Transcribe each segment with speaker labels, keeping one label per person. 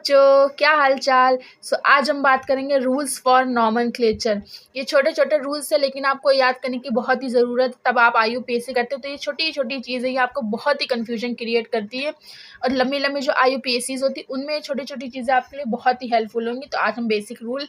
Speaker 1: बच्चों, क्या हाल चाल। आज हम बात करेंगे रूल्स फॉर नॉमेनक्लेचर। ये छोटे छोटे रूल्स है, लेकिन आपको याद करने की बहुत ही ज़रूरत है। तब आप IUPAC करते हो तो ये छोटी छोटी चीज़ें ये आपको बहुत ही कन्फ्यूजन क्रिएट करती है। और लंबी लंबी जो IUPACs होती है उनमें छोटी छोटी चीज़ें आपके लिए बहुत ही हेल्पफुल होंगी। तो आज हम बेसिक रूल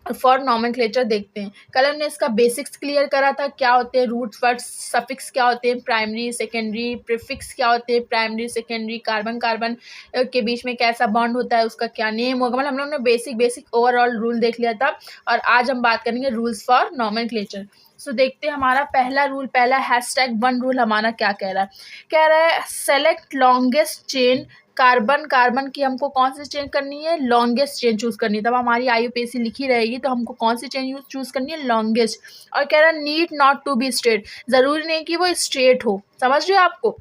Speaker 1: फॉर नॉमेनक्लेचर देखते हैं। कल हमने इसका बेसिक्स क्लियर करा था, क्या होते हैं रूट वर्ड्स, सफिक्स क्या होते हैं, प्राइमरी सेकेंडरी, प्रीफिक्स क्या होते हैं, प्राइमरी सेकेंडरी, कार्बन कार्बन के बीच में कैसा बॉन्ड होता है, उसका क्या नेम होगा। मतलब हम लोग ने बेसिक ओवरऑल रूल देख लिया था। और आज हम बात करेंगे रूल्स फॉर नॉमेनक्लेचर। सो देखते हैं हमारा पहला रूल, पहला #1 रूल हमारा क्या कह रहा है। कह रहा है select longest chain. Carbon carbon की हमको कौन सी चेन करनी है, लॉन्गेस्ट चेन चूज करनी है। तब हमारी IUPAC लिखी रहेगी तो हमको कौन सी चेन चूज करनी है, लॉन्गेस्ट। और कह रहा है need not to be straight, जरूरी नहीं कि वो स्ट्रेट हो, समझ रहे हो, आपको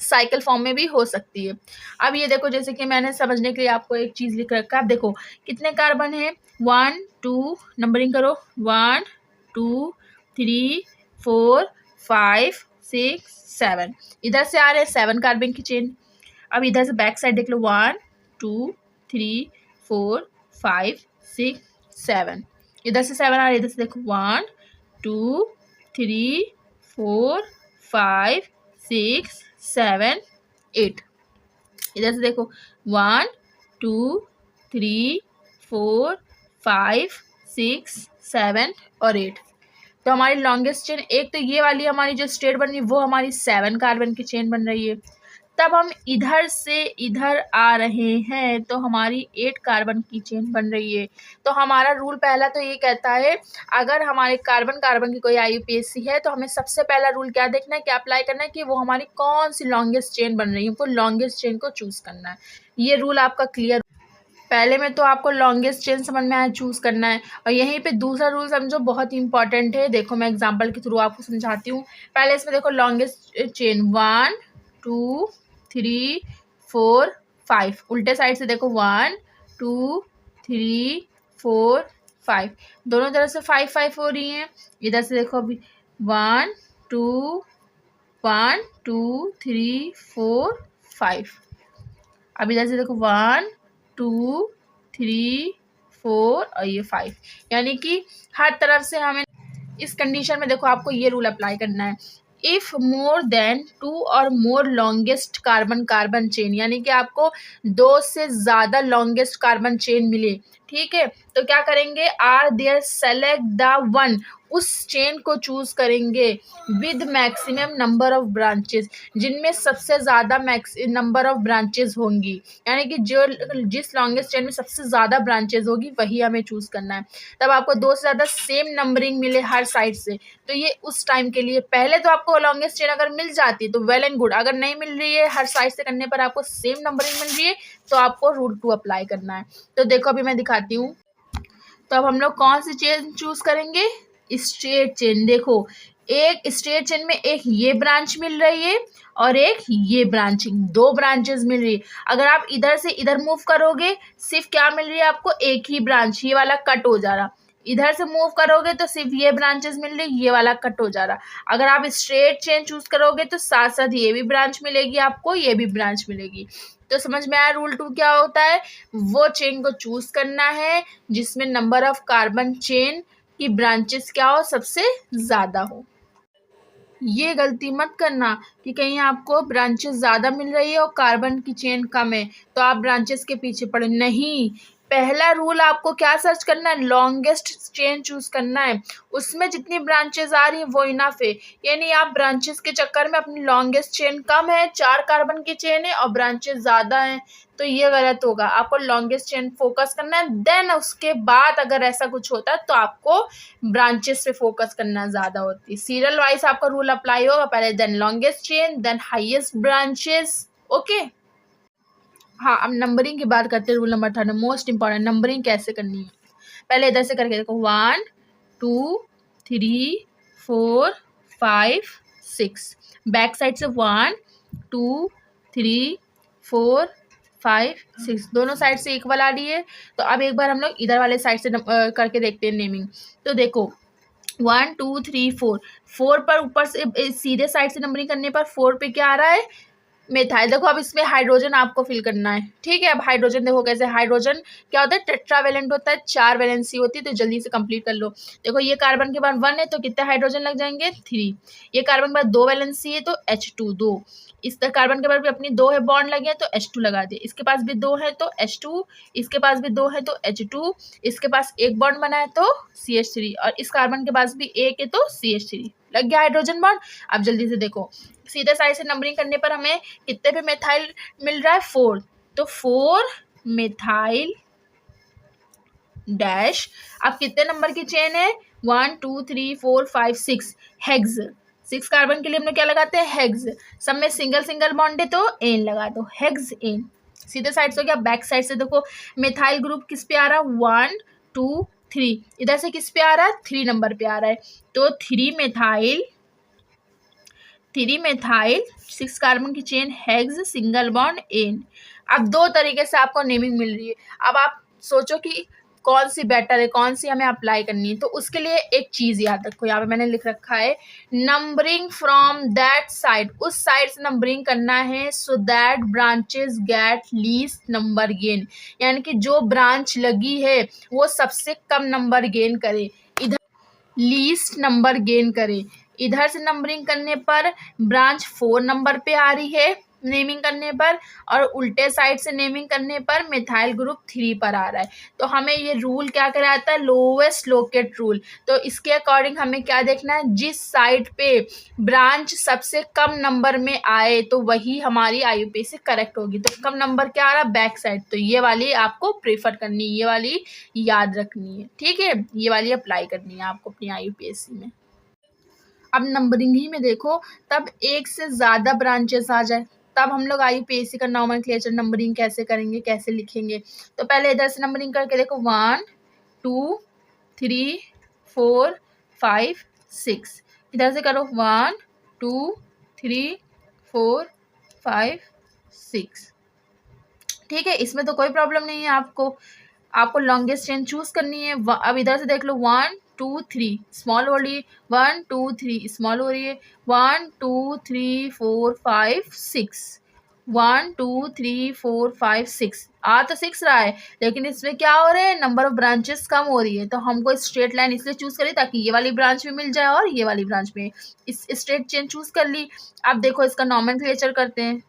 Speaker 1: साइकिल फॉर्म में भी हो सकती है। अब ये देखो, जैसे कि मैंने समझने के लिए आपको एक चीज लिख रखा है। आप देखो कितने कार्बन है, 1 2, नंबरिंग करो, 1 2 3 4 5 6 7। इधर से आ रहे हैं 7 कार्बन की चेन। अब इधर से बैक साइड देख लो, 1 2 3 4 5 6 7। इधर से 7 आ रहा है, इधर से देखो 1 2 3 4 5 6 7 8। इधर से देखो 1 2 3 4 5 6 7 और 8। तो हमारी लॉन्गेस्ट चेन एक तो ये वाली हमारी जो स्ट्रेट बन रही है वो हमारी 7 कार्बन की चेन बन रही है। तब हम इधर से इधर आ रहे हैं तो हमारी 8 कार्बन की चेन बन रही है। तो हमारा रूल पहला तो ये कहता है, अगर हमारे कार्बन कार्बन की कोई IUPAC है तो हमें सबसे पहला रूल क्या देखना है, क्या अप्लाई करना है कि वो हमारी कौन सी लॉन्गेस्ट चेन बन रही है, हमको लॉन्गेस्ट चेन को चूज करना है। ये रूल आपका क्लियर। पहले में तो आपको लॉन्गेस्ट चेन समझ में आया, चूज करना है। और यहीं पे दूसरा रूल समझो, बहुत ही इंपॉर्टेंट है। देखो मैं एग्जांपल के थ्रू आपको समझाती हूँ। पहले इसमें देखो लॉन्गेस्ट चेन 1 2 3 4 5। उल्टे साइड से देखो 1 2 3 4 5, दोनों तरफ से 5 5 हो रही हैं। इधर से देखो अभी 1 2 1 2 3 4 5। अब इधर से देखो 1 2 3 4 और ये 5। यानी कि हर तरफ से हमें इस कंडीशन में देखो आपको ये रूल अप्लाई करना है। इफ मोर देन 2 और मोर लॉन्गेस्ट कार्बन कार्बन चेन, यानी कि आपको 2 से ज्यादा लॉन्गेस्ट कार्बन चेन मिले, ठीक है, तो क्या करेंगे, are there select the one, उस चेन को चूज करेंगे with maximum number of branches, जिनमें सबसे ज्यादा नंबर ऑफ ब्रांचेस होंगी। यानी कि जो जिस लॉन्गेस्ट चेन में सबसे ज्यादा ब्रांचेस होगी वही हमें चूज करना है। तब आपको 2 से ज्यादा सेम नंबरिंग मिले हर साइड से, तो ये उस टाइम के लिए। पहले तो आपको लॉन्गेस्ट चेन अगर मिल जाती तो वेल एंड गुड, अगर नहीं मिल रही है, हर साइड से करने पर आपको सेम नंबरिंग मिल रही है, तो आपको रूल 2 अप्लाई करना है। तो देखो अभी मैं दिखाती हूँ। तो अब हम लोग कौन सी चेन चूज करेंगे, स्ट्रेट चेन। देखो एक स्ट्रेट चेन में एक ये ब्रांच मिल रही है और एक ये ब्रांचिंग, 2 ब्रांचेस मिल रही है। अगर आप इधर से इधर मूव करोगे सिर्फ क्या मिल रही है आपको, एक ही ब्रांच, ये वाला कट हो जा रहा। इधर से मूव करोगे तो सिर्फ ये ब्रांचेस मिल रही, ये वाला कट हो जा रहा। अगर आप स्ट्रेट चेन चूज करोगे तो साथ साथ ये भी ब्रांच मिलेगी आपको, ये भी ब्रांच मिलेगी। तो समझ में आया रूल 2 क्या होता है। वो चेन को चूज करना है जिसमें नंबर ऑफ कार्बन चेन की ब्रांचेस क्या हो, सबसे ज्यादा हो। ये गलती मत करना कि कहीं आपको ब्रांचेस ज्यादा मिल रही है और कार्बन की चेन कम है तो आप ब्रांचेस के पीछे पड़े, नहीं। पहला रूल आपको क्या सर्च करना है, लॉन्गेस्ट चेन चूज करना है, उसमें जितनी ब्रांचेस आ रही है वो इनफ है। यानी आप ब्रांचेस के चक्कर में अपनी लॉन्गेस्ट चेन कम है, 4 कार्बन की चेन है और ब्रांचेस ज्यादा हैं, तो ये गलत होगा। आपको लॉन्गेस्ट चेन फोकस करना है, देन उसके बाद अगर ऐसा कुछ होता है तो आपको ब्रांचेस पे फोकस करना ज्यादा होती है। सीरियल वाइज आपका रूल अप्लाई होगा, पहले then longest chain then highest branches. Okay, हाँ अब नंबरिंग की बात करते हैं। Rule number 3 most important, numbering कैसे करनी है। पहले इधर से करके देखो 1 2 3 4 5 6। बैक साइड से 1 2 3 4 5 6, दोनों साइड से इक्वल आ रही है। तो अब एक बार हम लोग इधर वाले साइड से करके देखते हैं नेमिंग। तो देखो 1 2 3 4, 4 पर ऊपर से सीधे साइड से नंबरिंग करने पर 4 पे क्या आ रहा है, मिथाइल। देखो अब इसमें हाइड्रोजन आपको फिल करना है, ठीक है। अब हाइड्रोजन देखो कैसे, हाइड्रोजन क्या होता है, टेट्रावेलेंट होता है, 4 वैलेंसी होती है, तो जल्दी से कंप्लीट कर लो। देखो ये कार्बन के बाद 1 है तो कितने हाइड्रोजन लग जाएंगे, 3। ये कार्बन के बाद 2 वैलेंसी है तो H2 2। इस कार्बन के बाद भी अपनी 2 है बॉन्ड लगे हैं तो H2 लगा दिए। इसके पास भी 2 है तो H2, इसके पास भी 2 है तो H2, इसके पास एक बॉन्ड बना है तो CH3, और इस कार्बन के पास भी एक है तो CH3 लग गया हाइड्रोजन बॉन्ड। अब जल्दी से देखो, सीधे साइड से नंबरिंग करने पर हमें कितने पे मिथाइल मिल रहा है, 4, तो 4 मिथाइल डैश। अब कितने नंबर की चेन है, 1 2 3 4 5 6 हेक्स। 6 कार्बन के लिए हम लोग क्या लगाते हैं, हेक्स। सब में सिंगल सिंगल बॉन्ड है तो एन लगा दो, हेक्स एन। सीधे साइड से हो गया। बैक साइड से देखो मिथाइल ग्रुप किस पे आ रहा है, 1 2 3। इधर से किस पे आ रहा है, 3 नंबर पे आ रहा है, तो 3 मिथाइल 6 कार्बन की chain hex single bond ane. अब 2 तरीके से आपको नेमिंग मिल रही है। अब आप सोचो कि कौन सी बेटर है, कौन सी हमें अप्लाई करनी है। तो उसके लिए एक चीज याद रखो, यहाँ पे मैंने लिख रखा है नंबरिंग फ्रॉम दैट साइड। उस साइड से नंबरिंग करना है, so that branches get least number gain, यानी कि जो ब्रांच लगी है वो सबसे कम नंबर गेन करे, इधर लीस्ट नंबर गेन करे। इधर से नंबरिंग करने पर ब्रांच 4 नंबर पे आ रही है नेमिंग करने पर, और उल्टे साइड से नेमिंग करने पर मिथाइल ग्रुप 3 पर आ रहा है। तो हमें ये रूल क्या कहलाता है, लोवेस्ट लोकेट रूल। तो इसके अकॉर्डिंग हमें क्या देखना है, जिस साइड पे ब्रांच सबसे कम नंबर में आए तो वही हमारी IUPAC करेक्ट होगी। तो कम नंबर क्या आ रहा है, बैक साइड, तो ये वाली आपको प्रेफर करनी है, ये वाली याद रखनी है, ठीक है। ये वाली अप्लाई करनी है आपको अपनी IUPAC में। अब नंबरिंग ही में देखो, तब एक से ज़्यादा ब्रांचेस आ जाए तब हम लोग IUPAC का नॉमेनक्लेचर नंबरिंग कैसे करेंगे, कैसे लिखेंगे। तो पहले इधर से नंबरिंग करके देखो, 1 2 3 4 5 6। इधर से करो 1 2 3 4 5 6, ठीक है। इसमें तो कोई प्रॉब्लम नहीं है। आपको लॉन्गेस्ट चेन चूज करनी है। अब इधर से देख लो, 1 2 3 स्मॉल हो रही है, 1 2 3 स्मॉल हो रही है, 1 2 3 4 5 6, 1 2 3 4 5 6 आ तो 6 रहा है, लेकिन इसमें क्या हो रहा है, नंबर ऑफ ब्रांचेस कम हो रही है। तो हमको स्ट्रेट लाइन इसलिए चूज करी ताकि ये वाली ब्रांच में मिल जाए और ये वाली ब्रांच में, इस स्ट्रेट चेन चूज कर ली। अब देखो इसका नॉमेनक्लेचर करते हैं।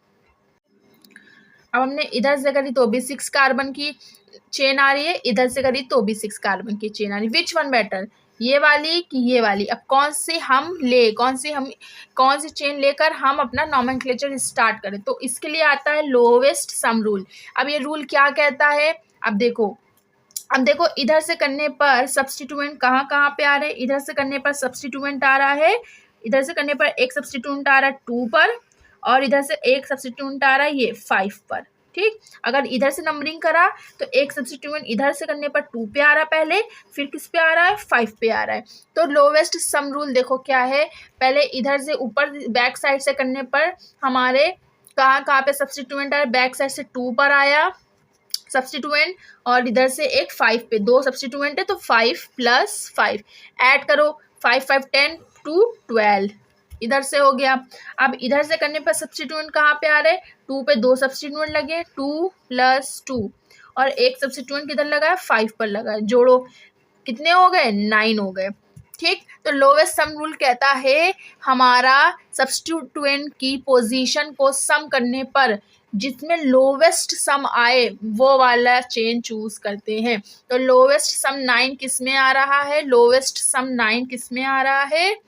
Speaker 1: अब हमने इधर से करी तो भी 6 कार्बन की चेन आ रही है, इधर से करी तो भी 6 कार्बन की चेन आ रही है। विच वन बेटर, ये वाली कि ये वाली। अब कौन सी चेन लेकर हम अपना नॉमेनक्लेचर स्टार्ट करें। तो इसके लिए आता है लोवेस्ट सम रूल। अब ये रूल क्या कहता है, अब देखो इधर से करने पर सब्स्टिट्यूएंट कहाँ कहाँ पे आ रहे हैं। इधर से करने पर सब्स्टिट्यूएंट आ रहा है, इधर से करने पर एक सब्स्टिट्यूएंट आ रहा है 2 पर, और इधर से एक सब्स्टिट्यूएंट आ रहा है ये 5 पर, ठीक। अगर इधर से नंबरिंग करा तो एक सब्स्टिट्यूएंट इधर से करने पर 2 पे आ रहा है पहले, फिर किस पे आ रहा है, 5 पे आ रहा है। तो लोवेस्ट सम रूल देखो क्या है, पहले इधर से ऊपर बैक साइड से करने पर हमारे कहाँ कहाँ पे सब्स्टिट्यूएंट आ रहा है, बैक साइड से 2 पर आया सब्स्टिट्यूएंट, और इधर से एक 5 पे, 2 सब्स्टिट्यूएंट है तो 5 + 5 ऐड करो, 5 5 10 2 12 इधर से हो गया। अब इधर से करने पर सब्स्टिट्यूएंट कहाँ पे आ रहे हैं, 2 पे 2 सब्स्टिट्यूएंट लगे, 2 + 2, और एक सब्स्टिट्यूएंट किधर लगा है, 5 पर लगा है। जोड़ो, कितने हो गए, 9 हो गए, ठीक। तो लोवेस्ट सम रूल कहता है हमारा सब्स्टिट्यूएंट की पोजीशन को सम करने पर जिसमें लोवेस्ट सम आए वो वाला चेन चूज करते हैं। तो लोवेस्ट सम 9 किस में आ रहा है, लोवेस्ट सम 9 किस में आ रहा है,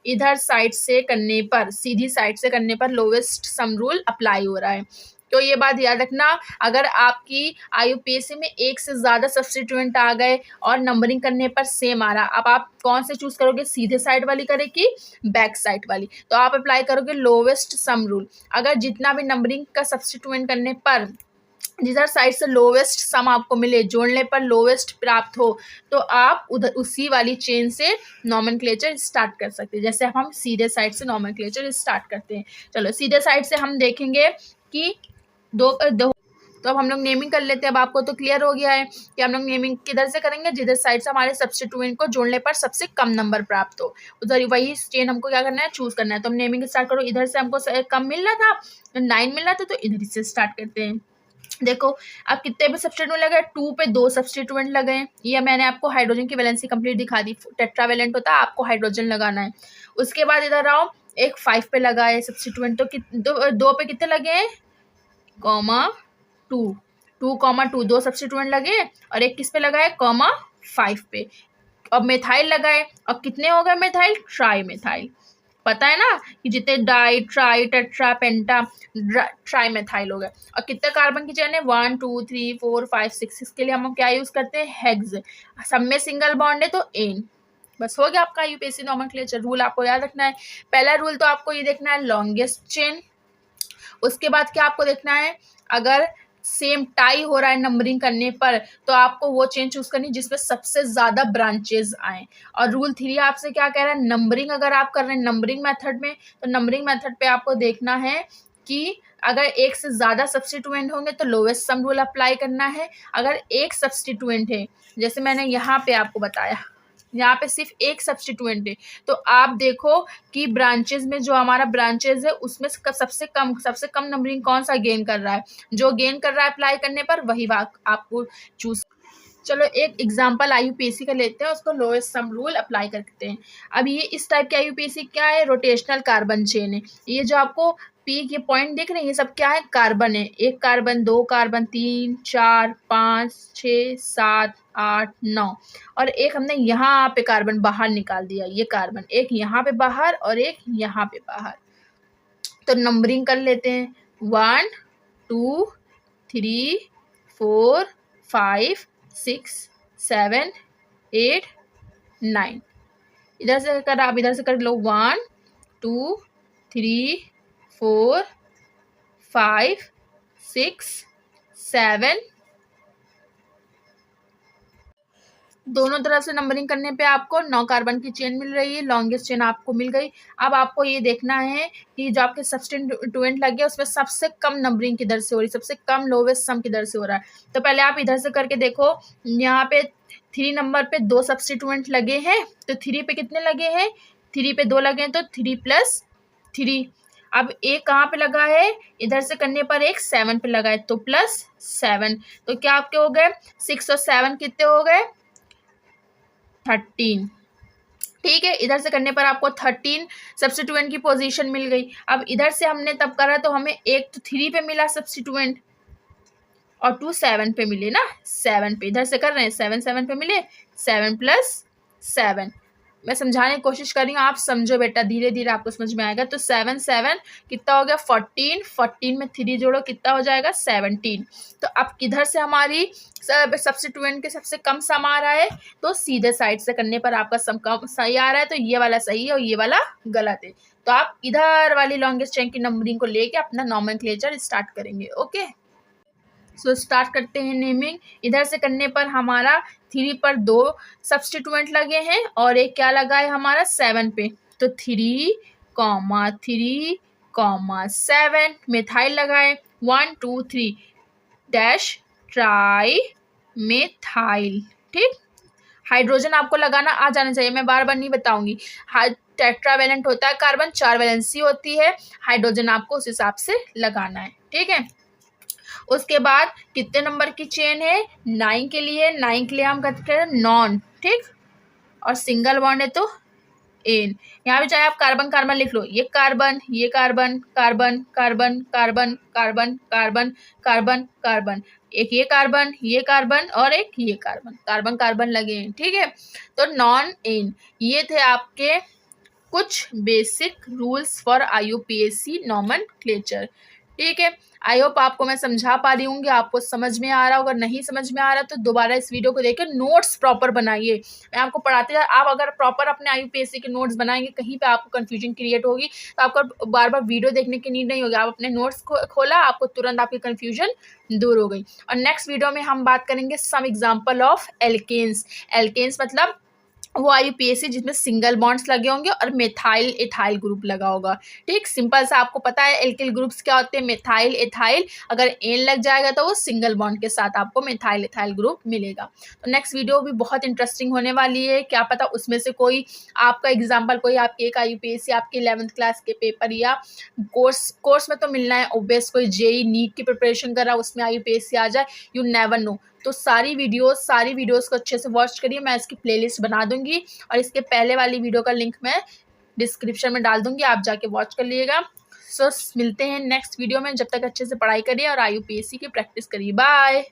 Speaker 1: इधर साइड से करने पर, सीधी साइड से करने पर लोवेस्ट सम रूल अप्लाई हो रहा है। तो ये बात याद रखना, अगर आपकी IUPAC में एक से ज़्यादा सब्स्टिट्यूएंट आ गए और नंबरिंग करने पर सेम आ रहा, अब आप कौन से चूज़ करोगे, सीधे साइड वाली करे कि बैक साइड वाली। तो आप अप्लाई करोगे लोवेस्ट सम रूल। अगर जितना भी नंबरिंग का सब्स्टिट्यूएंट करने पर जिधर साइड से लोवेस्ट सम आपको मिले, जोड़ने पर लोवेस्ट प्राप्त हो, तो आप उधर उसी वाली चेन से नॉमेनक्लेचर स्टार्ट कर सकते हैं, जैसे हम सीधे साइड से नॉमेनक्लेचर स्टार्ट करते हैं। चलो सीधे साइड से हम देखेंगे कि दो तो अब हम लोग नेमिंग कर लेते हैं। अब आपको तो क्लियर हो गया है कि हम लोग नेमिंग किधर से करेंगे, जिधर साइड से हमारे सब्स्टिट्यूएंट को जोड़ने पर सबसे कम नंबर प्राप्त हो, उधर वही चेन हमको क्या करना है, चूज करना है। तो हम नेमिंग स्टार्ट करो, इधर से हमको कम मिल रहा था, 9 मिल रहा था, तो इधर से स्टार्ट करते हैं। देखो अब कितने पे सब्स्टिट्यूएंट लगे, 2 पे 2 सब्स्टिट्यूएंट लगे। ये मैंने आपको हाइड्रोजन की वैलेंसी कंप्लीट दिखा दी, टेट्रावेलेंट होता है, आपको हाइड्रोजन लगाना है। उसके बाद इधर आओ, एक 5 पे लगा है सब्स्टिट्यूएंट, तो दो पे कितने लगे हैं, कॉमा 2, 2, 2 सब्स्टिट्यूएंट लगे, और एक किस पे लगा है, कॉमा 5 पे। अब मेथाइल लगा है, अब कितने हो गए मेथाइल, ट्राई मेथाइल। पता है ना कि जितने डाई, ट्राई, टेट्रा, पेंटा, ट्राई मेथाइल हो गए। और कितने कार्बन की चेन है, 1 2 3 4 5 6। इसके लिए हम क्या यूज करते हैं, हेक्स। सब में सिंगल बॉन्ड है तो एन। बस हो गया आपका यूपीएससी नोमेनक्लेचर। रूल आपको याद रखना है। पहला रूल तो आपको ये देखना है, लॉन्गेस्ट चेन। उसके बाद क्या आपको देखना है, अगर सेम टाई हो रहा है नंबरिंग करने पर, तो आपको वो चेन चूज करनी जिसमें सबसे ज्यादा ब्रांचेस आए। और रूल 3 आपसे क्या कह रहा है, नंबरिंग अगर आप कर रहे हैं नंबरिंग मेथड में, तो नंबरिंग मेथड पे आपको देखना है कि अगर एक से ज्यादा सब्स्टिट्यूएंट होंगे तो लोएस्ट सम रूल अप्लाई करना है। अगर एक सब्स्टिट्यूएंट है, जैसे मैंने यहाँ पे आपको बताया, यहाँ पे सिर्फ एक सब्स्टिट्यूएंट है, तो आप देखो कि ब्रांचेस में जो हमारा ब्रांचेस है उसमें सबसे कम नंबरिंग कौन सा गेन कर रहा है, जो गेन कर रहा है अप्लाई करने पर वही आपको चूज। चलो एक एग्जांपल आईयूपीएसी का लेते हैं, उसको लोएस्ट सम रूल अप्लाई करते हैं। अब ये इस टाइप के आईयूपीएसी क्या है, रोटेशनल कार्बन चेन है। ये जो आपको पीक ये पॉइंट दिख रहे हैं, ये सब क्या है, कार्बन है। 1 कार्बन, 2 कार्बन, 3 4 5 6 7 8 9, और एक हमने यहाँ पे कार्बन बाहर निकाल दिया, ये कार्बन एक यहाँ पे बाहर और एक यहाँ पे बाहर। तो नंबरिंग कर लेते हैं, 1 2 3 4 5 6 7 8 9। इधर से कर, आप इधर से कर लो, 1 2 3 4 5 6 7। दोनों तरफ से नंबरिंग करने पे आपको 9 कार्बन की चेन मिल रही है, लॉन्गेस्ट चेन आपको मिल गई। अब आपको ये देखना है कि जो आपके सब्स्टिट्यूएंट लगे हैं उसमें सबसे कम नंबरिंग किधर से हो रही है, सबसे कम लोवेस्ट सम किधर से हो रहा है। तो पहले आप इधर से करके देखो, यहाँ पे 3 नंबर पे 2 सब्स्टिट्यूएंट लगे हैं, तो 3 पे कितने लगे हैं, 3 पे 2 लगे हैं, तो 3 + 3। अब एक कहाँ पे लगा है, इधर से करने पर एक 7 पे लगा है, तो +7। तो क्या आपके हो गए, 6 और 7 कितने हो गए, 13। ठीक है, इधर से करने पर आपको 13 सब्स्टिट्यूएंट की पोजीशन मिल गई। अब इधर से हमने तब करा तो हमें एक तो 3 पे मिला सब्स्टिट्यूएंट और 2 7 पे मिले ना, 7 पे इधर से कर रहे हैं, 7 पे मिले, 7 + 7। मैं समझाने की कोशिश कर रही हूँ, आप समझो बेटा, धीरे धीरे आपको समझ में आएगा। तो 7 7 कितना हो गया, 14, 14 में 3 जोड़ो कितना हो जाएगा, 17। तो अब किधर से हमारी सब्स्टिट्यूएंट के सबसे कम सम आ रहा है, तो सीधे साइड से करने पर आपका सम कम सही आ रहा है, तो ये वाला सही है और ये वाला गलत है। तो आप इधर वाली लॉन्गेस्ट चेन की नंबरिंग को लेके अपना नोमेनक्लेचर स्टार्ट करेंगे। ओके, सो स्टार्ट करते हैं नेमिंग। इधर से करने पर हमारा 3 पर 2 सब्स्टिट्यूएंट लगे हैं और एक क्या लगा है हमारा 7 पे, तो 3, 3, 7 मेथाइल लगाए, 1 2 3 डैश ट्राई मेथाइल। ठीक, हाइड्रोजन आपको लगाना आ जाना चाहिए, मैं बार बार नहीं बताऊंगी। टेट्रावेलेंट होता है कार्बन, 4 वैलेंसी होती है, हाइड्रोजन आपको उस हिसाब से लगाना है। ठीक है, उसके बाद कितने नंबर की चेन है, 9 के लिए, 9 के लिए हम करते हैं नॉन। ठीक, और सिंगल बॉन्ड है तो एन। यहाँ पे चाहे आप कार्बन कार्बन लिख लो, ये कार्बन, ये carbon, carbon carbon carbon carbon carbon carbon carbon, एक ये कार्बन, ये कार्बन और एक ये कार्बन, कार्बन कार्बन लगे हैं। ठीक है, तो नॉन एन। ये थे आपके कुछ basic rules for IUPAC nomenclature. ठीक है, आई होप आपको मैं समझा पा रही हूँ कि आपको समझ में आ रहा होगा। नहीं समझ में आ रहा तो दोबारा इस वीडियो को देखकर नोट्स प्रॉपर बनाइए। मैं आपको पढ़ाते जाए, आप अगर प्रॉपर अपने आईयूपीएसी के नोट्स बनाएंगे, कहीं पे आपको कंफ्यूजन क्रिएट होगी तो आपको बार बार वीडियो देखने की नीड नहीं होगी। आप अपने नोट्स खोला, आपको तुरंत आपकी कंफ्यूजन दूर हो गई। और नेक्स्ट वीडियो में हम बात करेंगे some example of alkenes. Alkenes मतलब वो IUPAC जिसमें सिंगल बॉन्ड्स लगे होंगे और मेथाइल एथाइल ग्रुप लगा होगा। ठीक, सिंपल सा आपको पता है एल्किल ग्रुप्स क्या होते हैं, मेथाइल एथाइल, अगर एन लग जाएगा तो वो सिंगल बॉन्ड के साथ आपको मेथाइल एथाइल ग्रुप मिलेगा। तो नेक्स्ट वीडियो भी बहुत इंटरेस्टिंग होने वाली है, क्या पता उसमें से कोई आपका एग्जाम्पल, कोई आपके एक IUPAC आपके 11th क्लास के पेपर या कोर्स में तो मिलना है ऑब्वियस, कोई JEE नीट की प्रिपरेशन कर रहा है उसमें IUPAC आ जाए, यू नेवर नो। तो सारी वीडियोस को अच्छे से वॉच करिए, मैं इसकी प्लेलिस्ट बना दूंगी और इसके पहले वाली वीडियो का लिंक मैं डिस्क्रिप्शन में डाल दूंगी, आप जाके वॉच कर लीजिएगा। सो मिलते हैं नेक्स्ट वीडियो में, जब तक अच्छे से पढ़ाई करिए और IUPAC की प्रैक्टिस करिए। बाय।